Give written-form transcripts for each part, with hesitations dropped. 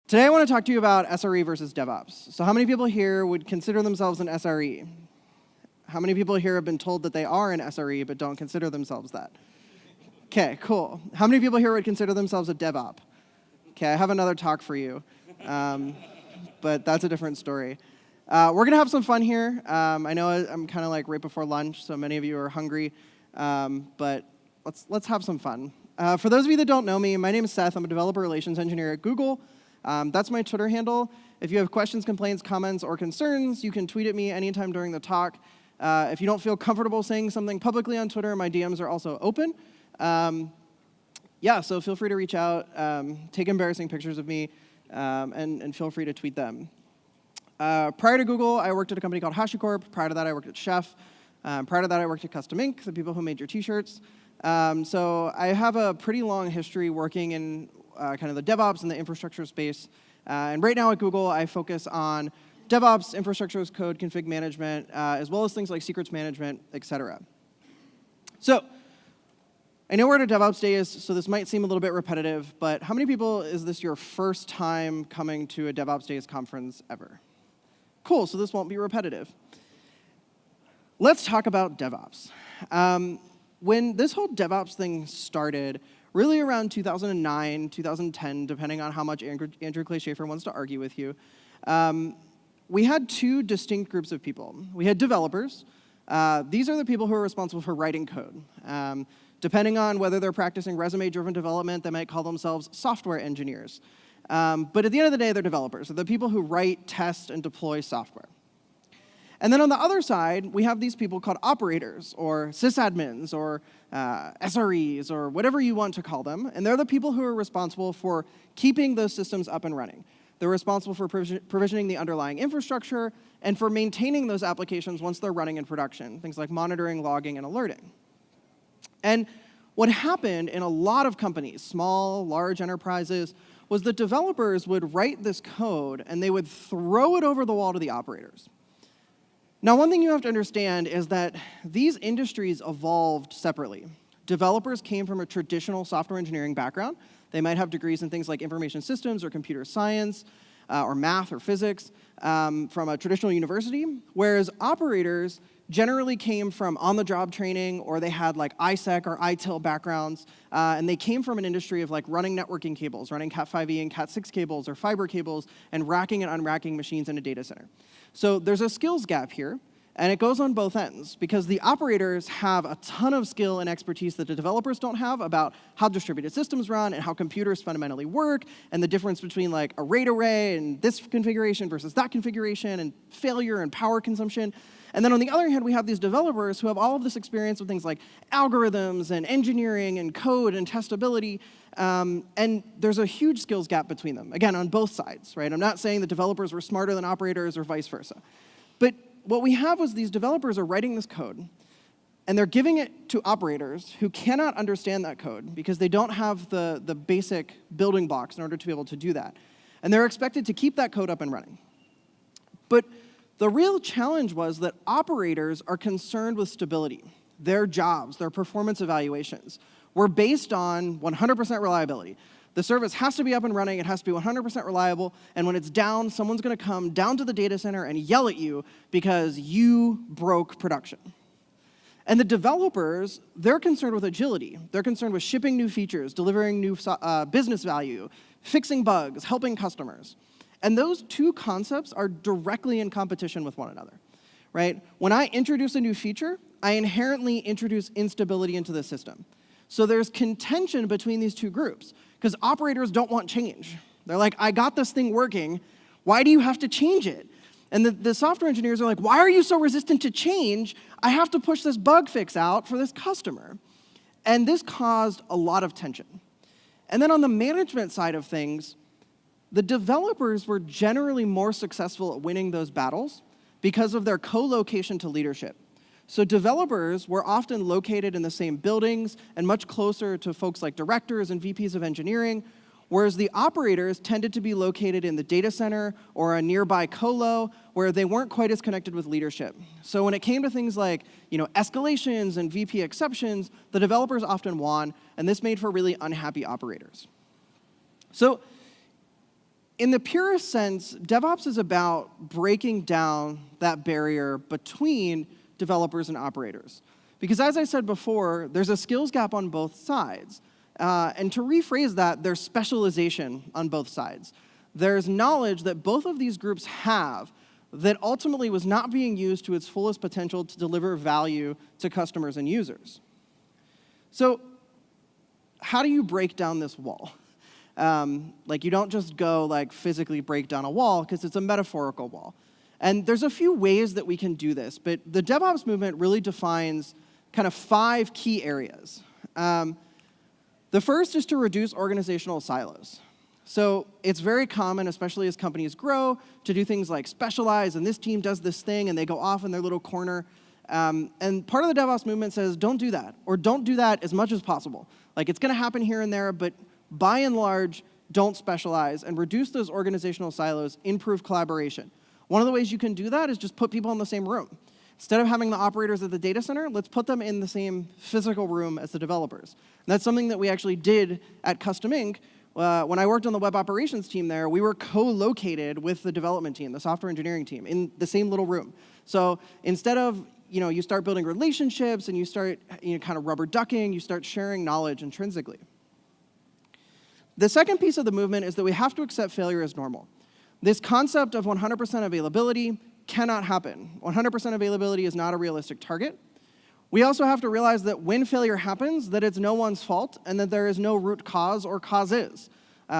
Today I want to talk to you about SRE versus DevOps. So how many people here would consider themselves an SRE? How many people here have been told that they are an SRE but don't consider themselves that? Okay, cool. How many people here would consider themselves a DevOps? Okay, I have another talk for you, but that's a different story. We're going to have some fun here. I know I'm kind of like right before lunch, so many of you are hungry, but let's have some fun. For those of you that don't know me, my name is Seth. I'm a developer relations engineer at Google. That's my Twitter handle. If you have questions, complaints, comments, or concerns, you can tweet at me anytime during the talk. If you don't feel comfortable saying something publicly on Twitter, my DMs are also open. Yeah, so feel free to reach out, take embarrassing pictures of me, and feel free to tweet them. Prior to Google, I worked at a company called HashiCorp. Prior to that, I worked at Chef. Prior to that, I worked at Custom Ink, the people who made your T-shirts. So I have a pretty long history working in kind of the DevOps and the infrastructure space. And right now at Google, I focus on DevOps, infrastructure as code, config management, as well as things like secrets management, et cetera. So I know we're at a DevOps day, so this might seem a little bit repetitive, but how many people is this your first time coming to a DevOps Days conference ever? Cool, so this won't be repetitive. Let's talk about DevOps. When this whole DevOps thing started, really around 2009, 2010, depending on how much Andrew Clay Schaefer wants to argue with you, we had two distinct groups of people. We had developers. These are the people who are responsible for writing code. Depending on whether they're practicing resume-driven development, they might call themselves software engineers. But at the end of the day, they're developers. They're the people who write, test, and deploy software. And then on the other side, we have these people called operators, or sysadmins, or SREs, or whatever you want to call them. And they're the people who are responsible for keeping those systems up and running. They're responsible for provisioning the underlying infrastructure and for maintaining those applications once they're running in production, things like monitoring, logging, and alerting. And what happened in a lot of companies, small, large enterprises, was that developers would write this code and they would throw it over the wall to the operators. Now, one thing you have to understand is that these industries evolved separately. Developers came from a traditional software engineering background. They might have degrees in things like information systems or computer science or math or physics from a traditional university, whereas operators generally came from on-the-job training, or they had like ISEC or ITIL backgrounds, and they came from an industry of like running networking cables, running Cat5e and Cat6 cables or fiber cables, and racking and unracking machines in a data center. So there's a skills gap here, and it goes on both ends, because the operators have a ton of skill and expertise that the developers don't have about how distributed systems run and how computers fundamentally work, and the difference between like a RAID array and this configuration versus that configuration, and failure and power consumption. And then on the other hand, we have these developers who have all of this experience with things like algorithms and engineering and code and testability, and there's a huge skills gap between them, again, on both sides, right? I'm not saying that developers were smarter than operators or vice versa. But what we have was these developers are writing this code, and they're giving it to operators who cannot understand that code because they don't have the basic building blocks in order to be able to do that. And they're expected to keep that code up and running. But the real challenge was that operators are concerned with stability. Their jobs, their performance evaluations, were based on 100% reliability. The service has to be up and running, it has to be 100% reliable, and when it's down, someone's gonna come down to the data center and yell at you because you broke production. And the developers, they're concerned with agility. They're concerned with shipping new features, delivering new business value, fixing bugs, helping customers. And those two concepts are directly in competition with one another, right? When I introduce a new feature, I inherently introduce instability into the system. So there's contention between these two groups, because operators don't want change. They're like, I got this thing working, why do you have to change it? And the software engineers are like, why are you so resistant to change? I have to push this bug fix out for this customer. And this caused a lot of tension. And then on the management side of things, the developers were generally more successful at winning those battles because of their co-location to leadership. So developers were often located in the same buildings and much closer to folks like directors and VPs of engineering, whereas the operators tended to be located in the data center or a nearby colo where they weren't quite as connected with leadership. So when it came to things like escalations and VP exceptions, the developers often won, and this made for really unhappy operators. So in the purest sense, DevOps is about breaking down that barrier between developers and operators. Because as I said before, there's a skills gap on both sides. And to rephrase that, there's specialization on both sides. There's knowledge that both of these groups have that ultimately was not being used to its fullest potential to deliver value to customers and users. So how do you break down this wall? You don't just go physically break down a wall, because it's a metaphorical wall. And there's a few ways that we can do this, but the DevOps movement really defines kind of 5 key areas. The first is to reduce organizational silos. So it's very common, especially as companies grow, to do things like specialize, and this team does this thing, and they go off in their little corner. And part of the DevOps movement says, don't do that, or don't do that as much as possible. It's going to happen here and there, but by and large, don't specialize, and reduce those organizational silos, improve collaboration. One of the ways you can do that is just put people in the same room. Instead of having the operators at the data center, let's put them in the same physical room as the developers. And that's something that we actually did at Custom Inc. When I worked on the web operations team there, we were co-located with the development team, the software engineering team, in the same little room. So instead of, you start building relationships and you start kind of rubber ducking, you start sharing knowledge intrinsically. The second piece of the movement is that we have to accept failure as normal. This concept of 100% availability cannot happen. 100% availability is not a realistic target. We also have to realize that when failure happens, that it's no one's fault and that there is no root cause or causes.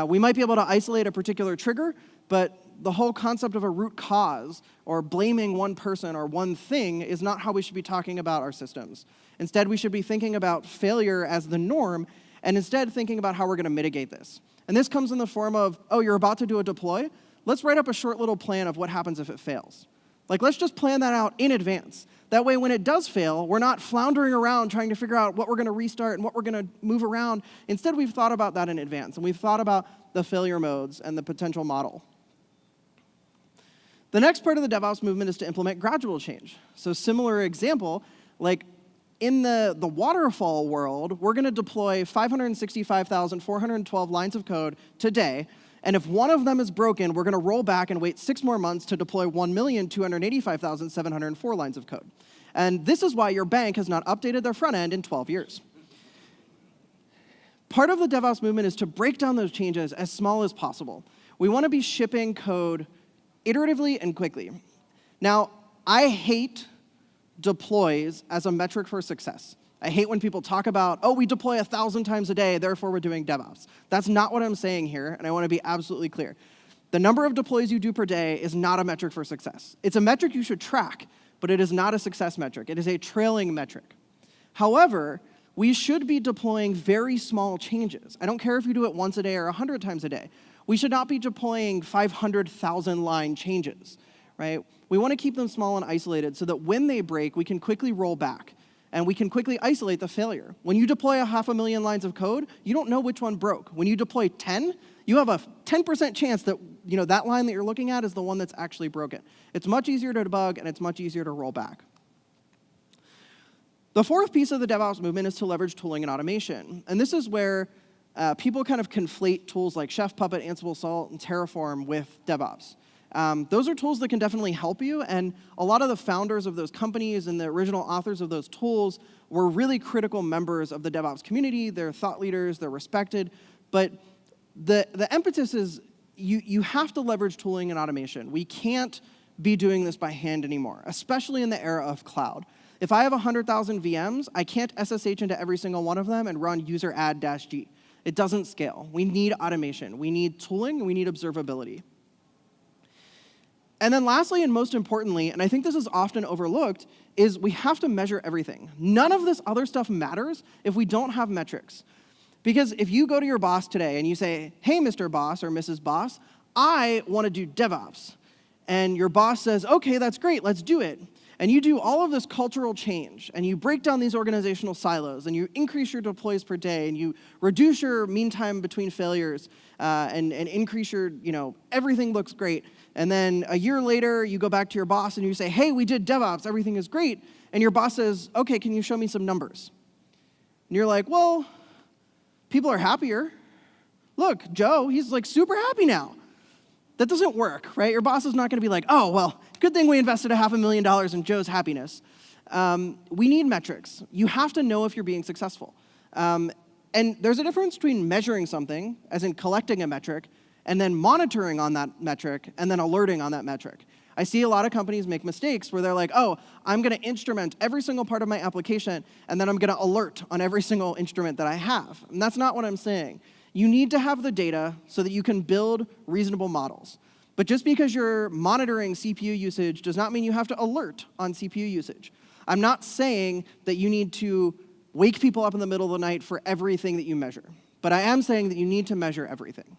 We might be able to isolate a particular trigger, but the whole concept of a root cause or blaming one person or one thing is not how we should be talking about our systems. Instead, we should be thinking about failure as the norm, and instead thinking about how we're going to mitigate this. And this comes in the form of, oh, you're about to do a deploy? Let's write up a short little plan of what happens if it fails. Let's just plan that out in advance. That way, when it does fail, we're not floundering around trying to figure out what we're going to restart and what we're going to move around. Instead, we've thought about that in advance, and we've thought about the failure modes and the potential model. The next part of the DevOps movement is to implement gradual change. So similar example, in the waterfall world, we're going to deploy 565,412 lines of code today. And if one of them is broken, we're going to roll back and wait 6 more months to deploy 1,285,704 lines of code. And this is why your bank has not updated their front end in 12 years. Part of the DevOps movement is to break down those changes as small as possible. We want to be shipping code iteratively and quickly. Now, I hate deploys as a metric for success. I hate when people talk about, oh, we deploy 1,000 times a day, therefore we're doing DevOps. That's not what I'm saying here, and I want to be absolutely clear. The number of deploys you do per day is not a metric for success. It's a metric you should track, but it is not a success metric. It is a trailing metric. However, we should be deploying very small changes. I don't care if you do it once a day or 100 times a day. We should not be deploying 500,000 line changes, right? We want to keep them small and isolated so that when they break, we can quickly roll back. And we can quickly isolate the failure. When you deploy 500,000 lines of code, you don't know which one broke. When you deploy 10, you have a 10% chance that that line that you're looking at is the one that's actually broken. It's much easier to debug, and it's much easier to roll back. The fourth piece of the DevOps movement is to leverage tooling and automation. And this is where people kind of conflate tools like Chef, Puppet, Ansible, Salt, and Terraform with DevOps. Those are tools that can definitely help you, and a lot of the founders of those companies and the original authors of those tools were really critical members of the DevOps community. They're thought leaders, they're respected, but the impetus is you have to leverage tooling and automation. We can't be doing this by hand anymore, especially in the era of cloud. If I have 100,000 VMs, I can't SSH into every single one of them and run user add-g. It doesn't scale. We need automation. We need tooling. We need observability. And then lastly, and most importantly, and I think this is often overlooked, is we have to measure everything. None of this other stuff matters if we don't have metrics. Because if you go to your boss today and you say, hey, Mr. Boss or Mrs. Boss, I want to do DevOps. And your boss says, okay, that's great, let's do it. And you do all of this cultural change, and you break down these organizational silos, and you increase your deploys per day, and you reduce your mean time between failures, and increase your, everything looks great. And then a year later, you go back to your boss, and you say, hey, we did DevOps, everything is great. And your boss says, okay, can you show me some numbers? And you're like, well, people are happier. Look, Joe, he's super happy now. That doesn't work, right? Your boss is not going to be like, oh, well, good thing we invested $500,000 in Joe's happiness. We need metrics. You have to know if you're being successful. And there's a difference between measuring something, as in collecting a metric, and then monitoring on that metric, and then alerting on that metric. I see a lot of companies make mistakes where they're like, oh, I'm going to instrument every single part of my application, and then I'm going to alert on every single instrument that I have. And that's not what I'm saying. You need to have the data so that you can build reasonable models. But just because you're monitoring CPU usage does not mean you have to alert on CPU usage. I'm not saying that you need to wake people up in the middle of the night for everything that you measure. But I am saying that you need to measure everything.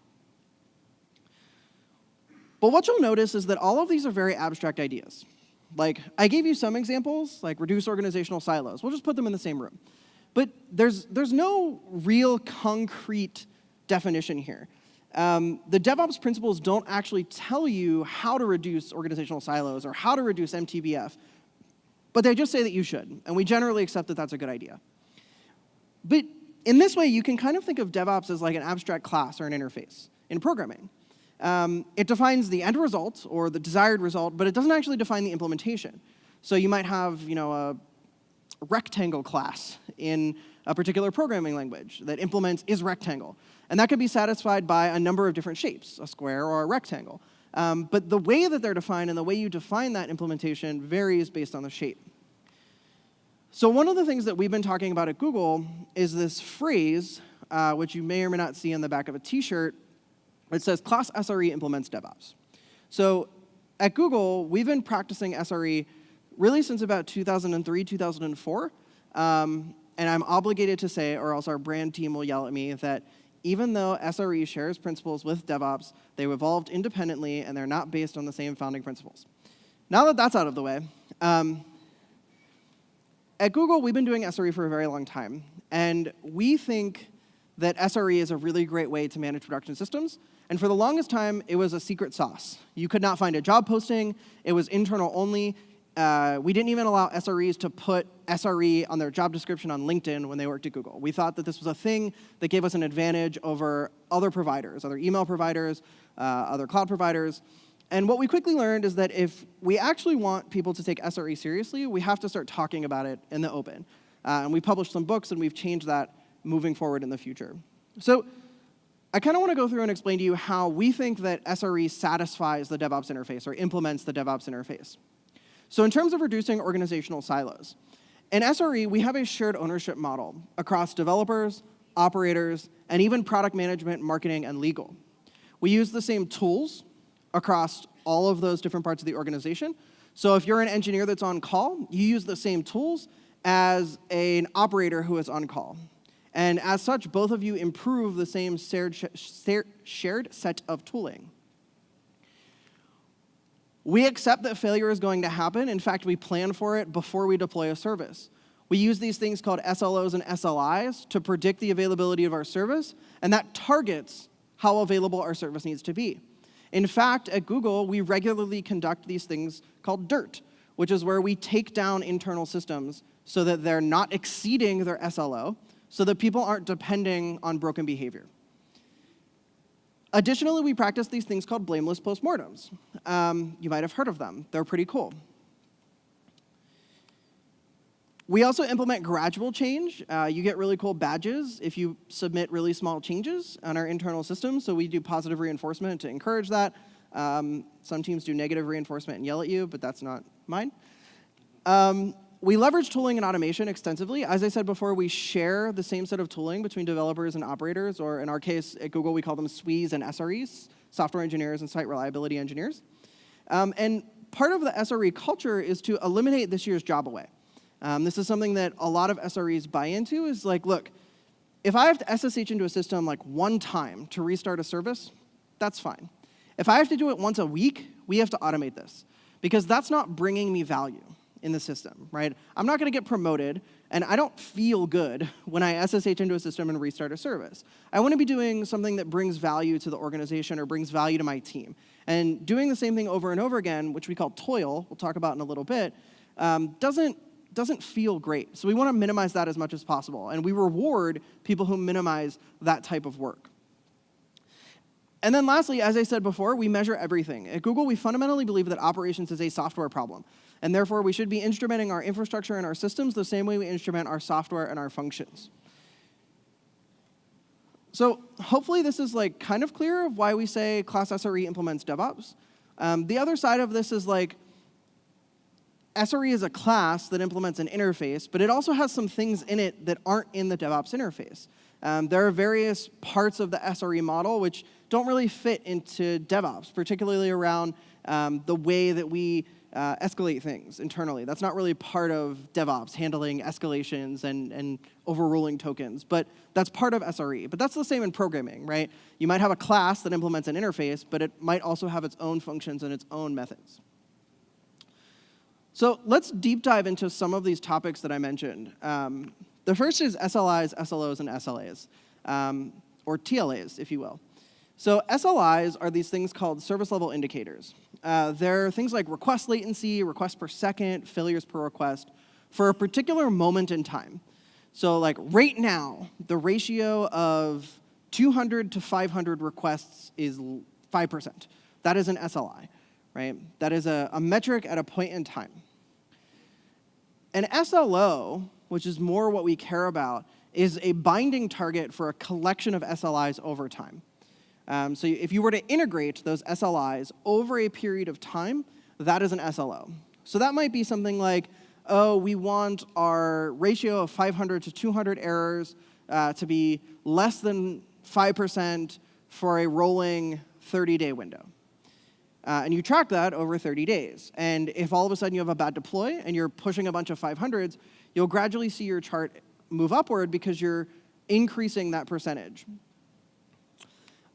But what you'll notice is that all of these are very abstract ideas. Like, I gave you some examples, like reduce organizational silos. We'll just put them in the same room. But there's no real concrete definition here. The DevOps principles don't actually tell you how to reduce organizational silos or how to reduce MTBF, but they just say that you should, and we generally accept that that's a good idea. But in this way, you can kind of think of DevOps as like an abstract class or an interface in programming. It defines the end result or the desired result, but it doesn't actually define the implementation. So you might have, a rectangle class in a particular programming language that implements isRectangle. And that could be satisfied by a number of different shapes, a square or a rectangle. But the way that they're defined and the way you define that implementation varies based on the shape. So one of the things that we've been talking about at Google is this phrase, which you may or may not see on the back of a t-shirt. It says, class SRE implements DevOps. So at Google, we've been practicing SRE really since about 2003, 2004. And I'm obligated to say, or else our brand team will yell at me, that even though SRE shares principles with DevOps, they've evolved independently, and they're not based on the same founding principles. Now that that's out of the way, at Google, we've been doing SRE for a very long time. And we think that SRE is a really great way to manage production systems. And for the longest time, it was a secret sauce. You could not find a job posting. It was internal only. We didn't even allow SREs to put SRE on their job description on LinkedIn when they worked at Google. We thought that this was a thing that gave us an advantage over other providers, other email providers, other cloud providers. And what we quickly learned is that if we actually want people to take SRE seriously, we have to start talking about it in the open. And we published some books, and we've changed that moving forward in the future. So I kind of want to go through and explain to you how we think that SRE satisfies the DevOps interface or implements the DevOps interface. So in terms of reducing organizational silos, in SRE, we have a shared ownership model across developers, operators, and even product management, marketing, and legal. We use the same tools across all of those different parts of the organization. So if you're an engineer that's on call, you use the same tools as an operator who is on call. And as such, both of you improve the same shared set of tooling. We accept that failure is going to happen. In fact, we plan for it before we deploy a service. We use these things called SLOs and SLIs to predict the availability of our service, and that targets how available our service needs to be. In fact, at Google, we regularly conduct these things called DIRT, which is where we take down internal systems so that they're not exceeding their SLO, so that people aren't depending on broken behavior. Additionally, we practice these things called blameless postmortems. You might have heard of them. They're pretty cool. We also implement gradual change. You get really cool badges if you submit really small changes on our internal system, so we do positive reinforcement to encourage that. Some teams do negative reinforcement and yell at you, but that's not mine. We leverage tooling and automation extensively. As I said before, we share the same set of tooling between developers and operators, or in our case, at Google, we call them SWEs and SREs, software engineers and site reliability engineers. And part of the SRE culture is to eliminate this year's job away. This is something that a lot of SREs buy into, is like, look, if I have to SSH into a system like one time to restart a service, that's fine. If I have to do it once a week, we have to automate this, because that's not bringing me value in the system, right? I'm not going to get promoted, and I don't feel good when I SSH into a system and restart a service. I want to be doing something that brings value to the organization or brings value to my team. And doing the same thing over and over again, which we call toil, we'll talk about in a little bit, doesn't feel great. So we want to minimize that as much as possible, and we reward people who minimize that type of work. And then lastly, as I said before, we measure everything. At Google, we fundamentally believe that operations is a software problem, and therefore we should be instrumenting our infrastructure and our systems the same way we instrument our software and our functions. So hopefully this is like kind of clear of why we say class SRE implements DevOps. The other side of this is like SRE is a class that implements an interface, but it also has some things in it that aren't in the DevOps interface. There are various parts of the SRE model which don't really fit into DevOps, particularly around the way that we escalate things internally. That's not really part of DevOps, handling escalations and overruling tokens, but that's part of SRE. But that's the same in programming, right? You might have a class that implements an interface, but it might also have its own functions and its own methods. So let's deep dive into some of these topics that I mentioned. The first is SLIs, SLOs, and SLAs, or TLAs, if you will. So SLIs are these things called service level indicators. They're things like request latency, requests per second, failures per request, for a particular moment in time. So like right now, the ratio of 200 to 500 requests is 5%. That is an SLI, right? That is a metric at a point in time. An SLO, which is more what we care about, is a binding target for a collection of SLIs over time. So if you were to integrate those SLIs over a period of time, that is an SLO. So that might be something like, oh, we want our ratio of 500 to 200 errors to be less than 5% for a rolling 30-day window. And you track that over 30 days. And if all of a sudden you have a bad deploy and you're pushing a bunch of 500s, you'll gradually see your chart move upward because you're increasing that percentage.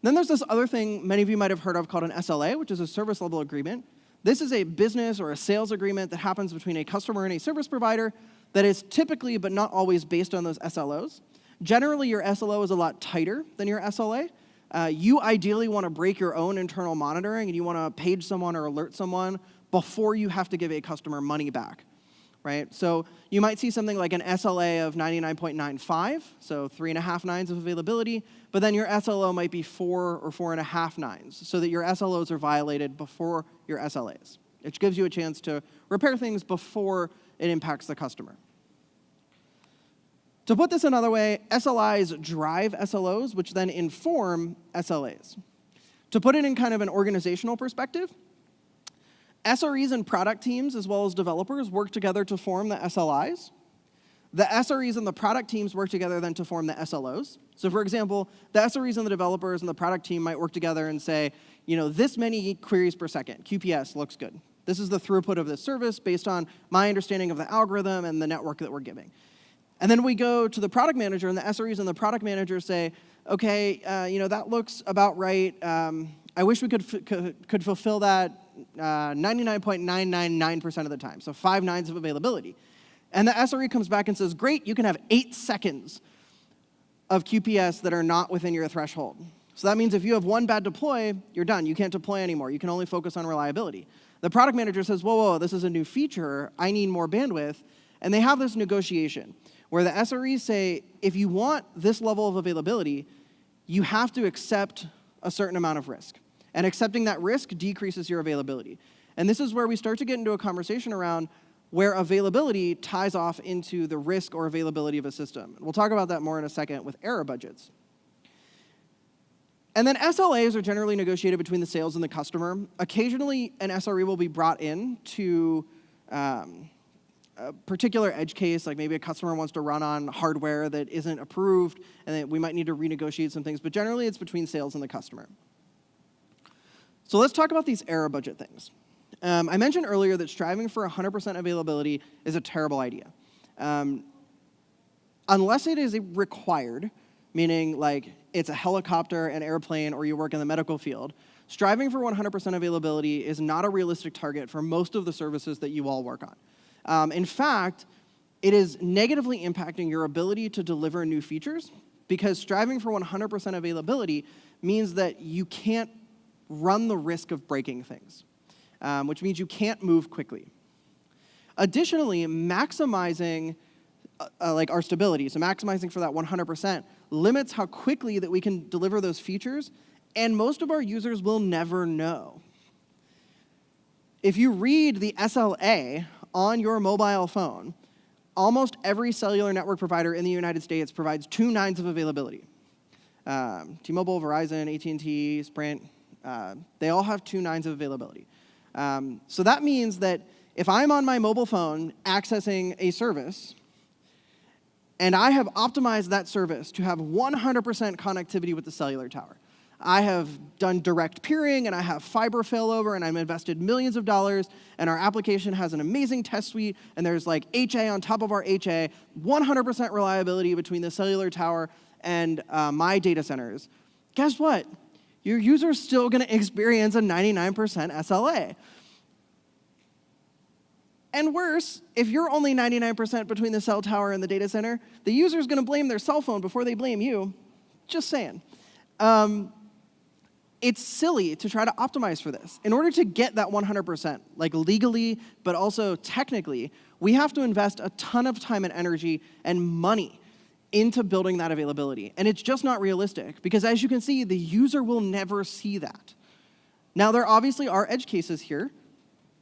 Then there's this other thing many of you might have heard of called an SLA, which is a service level agreement. This is a business or a sales agreement that happens between a customer and a service provider that is typically, but not always, based on those SLOs. Generally, your SLO is a lot tighter than your SLA. You ideally want to break your own internal monitoring, and you want to page someone or alert someone before you have to give a customer money back, right? So you might see something like an SLA of 99.95, so 3.5 nines of availability, but then your SLO might be 4 or 4.5 nines, so that your SLOs are violated before your SLAs, which gives you a chance to repair things before it impacts the customer. To put this another way, SLIs drive SLOs, which then inform SLAs. To put it in kind of an organizational perspective, SREs and product teams, as well as developers, work together to form the SLIs. The SREs and the product teams work together then to form the SLOs. So for example, the SREs and the developers and the product team might work together and say, you know, this many queries per second, QPS looks good. This is the throughput of this service based on my understanding of the algorithm and the network that we're giving. And then we go to the product manager, and the SREs and the product manager say, okay, you know, that looks about right. I wish we could fulfill that 99.999% of the time, so 5 nines of availability. And the SRE comes back and says, great, you can have 8 seconds of QPS that are not within your threshold. So that means if you have one bad deploy, you're done. You can't deploy anymore. You can only focus on reliability. The product manager says, whoa, this is a new feature. I need more bandwidth. And they have this negotiation where the SREs say, if you want this level of availability, you have to accept a certain amount of risk. And accepting that risk decreases your availability. And this is where we start to get into a conversation around where availability ties off into the risk or availability of a system. We'll talk about that more in a second with error budgets. And then SLAs are generally negotiated between the sales and the customer. Occasionally, an SRE will be brought in to a particular edge case, like maybe a customer wants to run on hardware that isn't approved, and then we might need to renegotiate some things, but generally it's between sales and the customer. So let's talk about these error budget things. I mentioned earlier that striving for 100% availability is a terrible idea. Unless it is required, meaning like it's a helicopter, an airplane, or you work in the medical field, striving for 100% availability is not a realistic target for most of the services that you all work on. In fact, it is negatively impacting your ability to deliver new features because striving for 100% availability means that you can't run the risk of breaking things, which means you can't move quickly. Additionally, maximizing like our stability, so maximizing for that 100% limits how quickly that we can deliver those features and most of our users will never know. If you read the SLA on your mobile phone, almost every cellular network provider in the United States provides 2 nines of availability. T-Mobile, Verizon, AT&T, Sprint, they all have 2 nines of availability. So that means that if I'm on my mobile phone accessing a service, and I have optimized that service to have 100% connectivity with the cellular tower, I have done direct peering, and I have fiber failover, and I've invested millions of dollars, and our application has an amazing test suite, and there's like HA on top of our HA, 100% reliability between the cellular tower and my data centers. Guess what? Your user's still going to experience a 99% SLA. And worse, if you're only 99% between the cell tower and the data center, the user's going to blame their cell phone before they blame you. Just saying. It's silly to try to optimize for this. In order to get that 100%, like legally, but also technically, we have to invest a ton of time and energy and money into building that availability. And it's just not realistic, because as you can see, the user will never see that. Now, there obviously are edge cases here.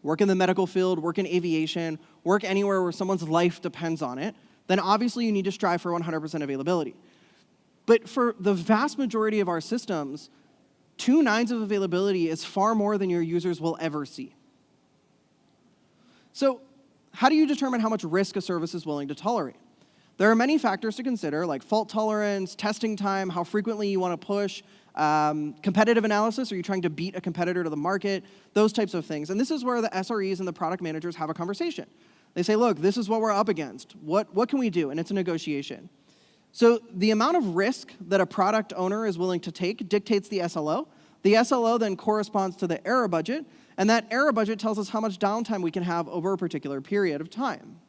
Work in the medical field, work in aviation, work anywhere where someone's life depends on it, then obviously you need to strive for 100% availability. But for the vast majority of our systems, 2 nines of availability is far more than your users will ever see. So how do you determine how much risk a service is willing to tolerate? There are many factors to consider, like fault tolerance, testing time, how frequently you want to push, competitive analysis, are you trying to beat a competitor to the market, those types of things. And this is where the SREs and the product managers have a conversation. They say, look, this is what we're up against. What can we do? And it's a negotiation. So the amount of risk that a product owner is willing to take dictates the SLO. The SLO then corresponds to the error budget, and that error budget tells us how much downtime we can have over a particular period of time.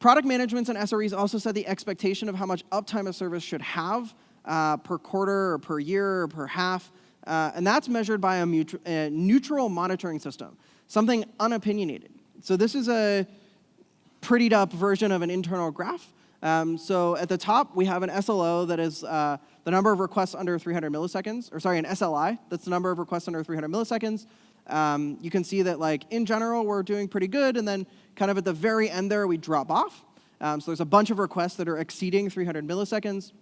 Product managements and SREs also set the expectation of how much uptime a service should have per quarter or per year or per half, and that's measured by a neutral monitoring system, something unopinionated. So this is a prettied up version of an internal graph. So at the top, we have an SLO that is the number of requests under 300 milliseconds, or sorry, an SLI, that's the number of requests under 300 milliseconds. You can see that, like, in general, we're doing pretty good, and then kind of at the very end there, we drop off. So there's a bunch of requests that are exceeding 300 milliseconds.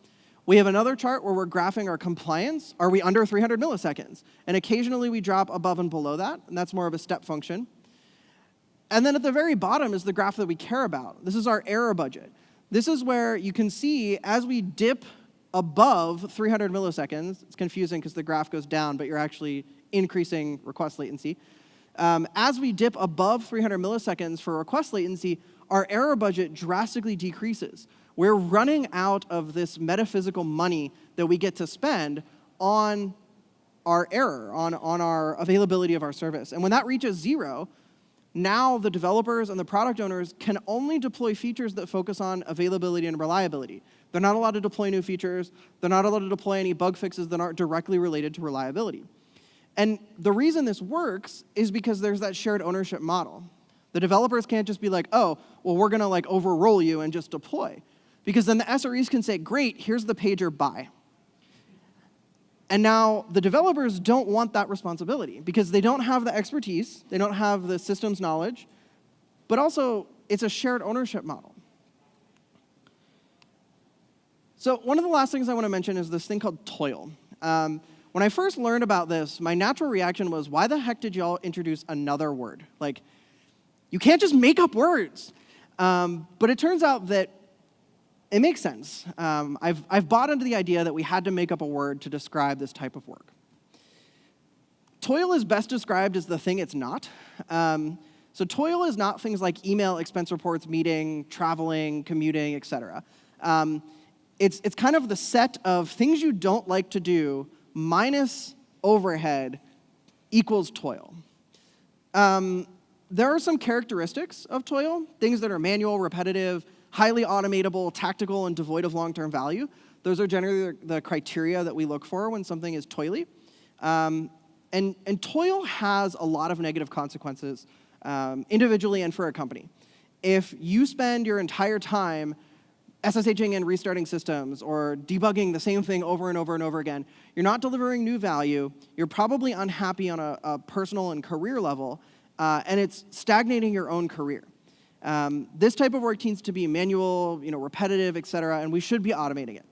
We have another chart where we're graphing our compliance. Are we under 300 milliseconds? And occasionally we drop above and below that, and that's more of a step function. And then at the very bottom is the graph that we care about. This is our error budget. This is where you can see as we dip above 300 milliseconds, it's confusing because the graph goes down, but you're actually increasing request latency. As we dip above 300 milliseconds for request latency, our error budget drastically decreases. We're running out of this metaphysical money that we get to spend on our error, on our availability of our service. And when that reaches 0, now the developers and the product owners can only deploy features that focus on availability and reliability. They're not allowed to deploy new features. They're not allowed to deploy any bug fixes that aren't directly related to reliability. And the reason this works is because there's that shared ownership model. The developers can't just be like, oh, well, we're going to like overroll you and just deploy. Because then the SREs can say, great, here's the pager, bye. And now the developers don't want that responsibility because they don't have the expertise, they don't have the systems knowledge, but also it's a shared ownership model. So one of the last things I want to mention is this thing called toil. When I first learned about this, my natural reaction was, why the heck did y'all introduce another word? Like, you can't just make up words. But it turns out that it makes sense. I've bought into the idea that we had to make up a word to describe this type of work. Toil is best described as the thing it's not. So toil is not things like email, expense reports, meeting, traveling, commuting, etc. It's kind of the set of things you don't like to do minus overhead equals toil. There are some characteristics of toil, things that are manual, repetitive, highly automatable, tactical, and devoid of long-term value. Those are generally the criteria that we look for when something is toily. And toil has a lot of negative consequences individually and for a company. If you spend your entire time SSHing and restarting systems or debugging the same thing over and over and over again, you're not delivering new value, you're probably unhappy on a personal and career level, and it's stagnating your own career. This type of work needs to be manual, repetitive, et cetera, and we should be automating it.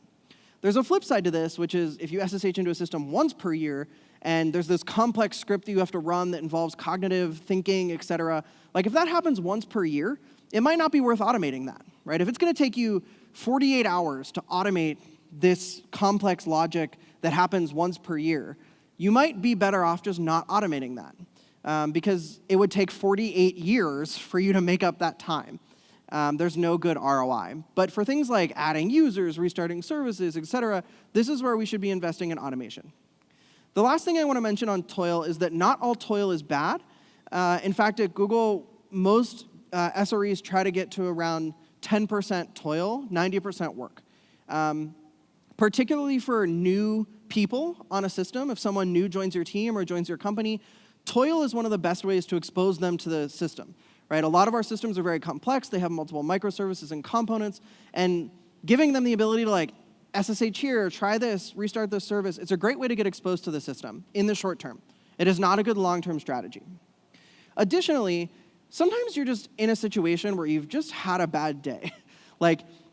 There's a flip side to this, which is if you SSH into a system once per year, and there's this complex script that you have to run that involves cognitive thinking, et cetera, like if that happens once per year, it might not be worth automating that, right? If it's going to take you 48 hours to automate this complex logic that happens once per year, you might be better off just not automating that because it would take 48 years for you to make up that time. There's no good ROI. But for things like adding users, restarting services, et cetera, this is where we should be investing in automation. The last thing I want to mention on toil is that not all toil is bad. In fact, at Google, most SREs try to get to around 10% toil, 90% work. Particularly for new people on a system, if someone new joins your team or joins your company, toil is one of the best ways to expose them to the system. Right? A lot of our systems are very complex. They have multiple microservices and components. And giving them the ability to SSH here, try this, restart this service, it's a great way to get exposed to the system in the short term. It is not a good long-term strategy. Additionally, sometimes you're just in a situation where you've just had a bad day.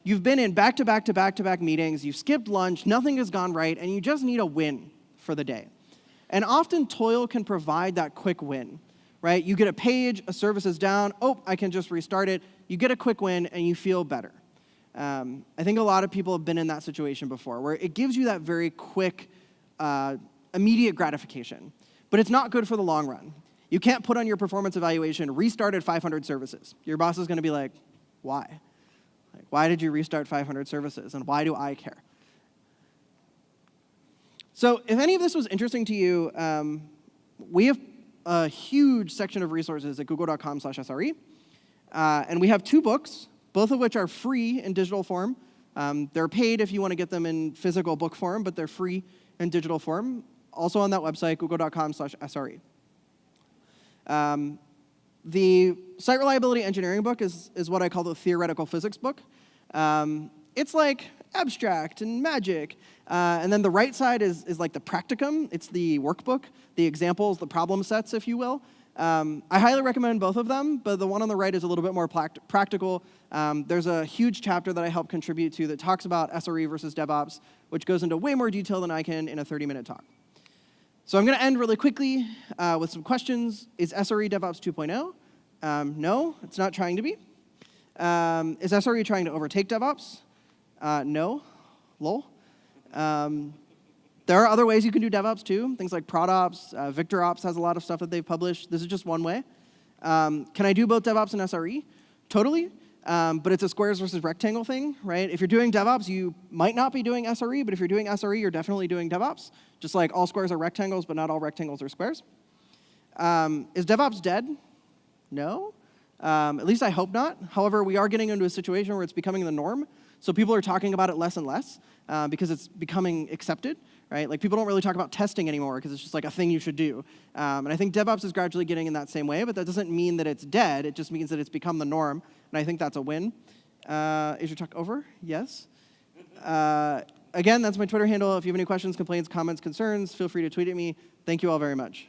You've been in back-to-back meetings, you've skipped lunch, nothing has gone right, and you just need a win for the day. And often toil can provide that quick win. Right? You get a page, a service is down, oh, I can just restart it. You get a quick win, and you feel better. I think a lot of people have been in that situation before, where it gives you that very quick, immediate gratification. But it's not good for the long run. You can't put on your performance evaluation, restarted 500 services. Your boss is going to be like, why? Why did you restart 500 services, and why do I care? So if any of this was interesting to you, we have a huge section of resources at google.com/SRE. And we have 2 books, both of which are free in digital form. They're paid if you want to get them in physical book form, but they're free in digital form. Also on that website, google.com/SRE. The Site Reliability Engineering book is what I call the theoretical physics book. It's abstract and magic. And then the right side is like the practicum. It's the workbook, the examples, the problem sets, if you will. I highly recommend both of them, but the one on the right is a little bit more practical. There's a huge chapter that I helped contribute to that talks about SRE versus DevOps, which goes into way more detail than I can in a 30-minute talk. So I'm going to end really quickly with some questions. Is SRE DevOps 2.0? No, it's not trying to be. Is SRE trying to overtake DevOps? No. Lol. There are other ways you can do DevOps too, things like ProdOps. VictorOps has a lot of stuff that they've published. This is just one way. Can I do both DevOps and SRE? Totally. But it's a squares versus rectangle thing, right? If you're doing DevOps, you might not be doing SRE, but if you're doing SRE, you're definitely doing DevOps. Just like all squares are rectangles, but not all rectangles are squares. Is DevOps dead? No. At least I hope not. However, we are getting into a situation where it's becoming the norm. So people are talking about it less and less because it's becoming accepted, right? People don't really talk about testing anymore because it's just a thing you should do. And I think DevOps is gradually getting in that same way, but that doesn't mean that it's dead. It just means that it's become the norm, and I think that's a win. Is your talk over? Yes. Again, that's my Twitter handle. If you have any questions, complaints, comments, concerns, feel free to tweet at me. Thank you all very much.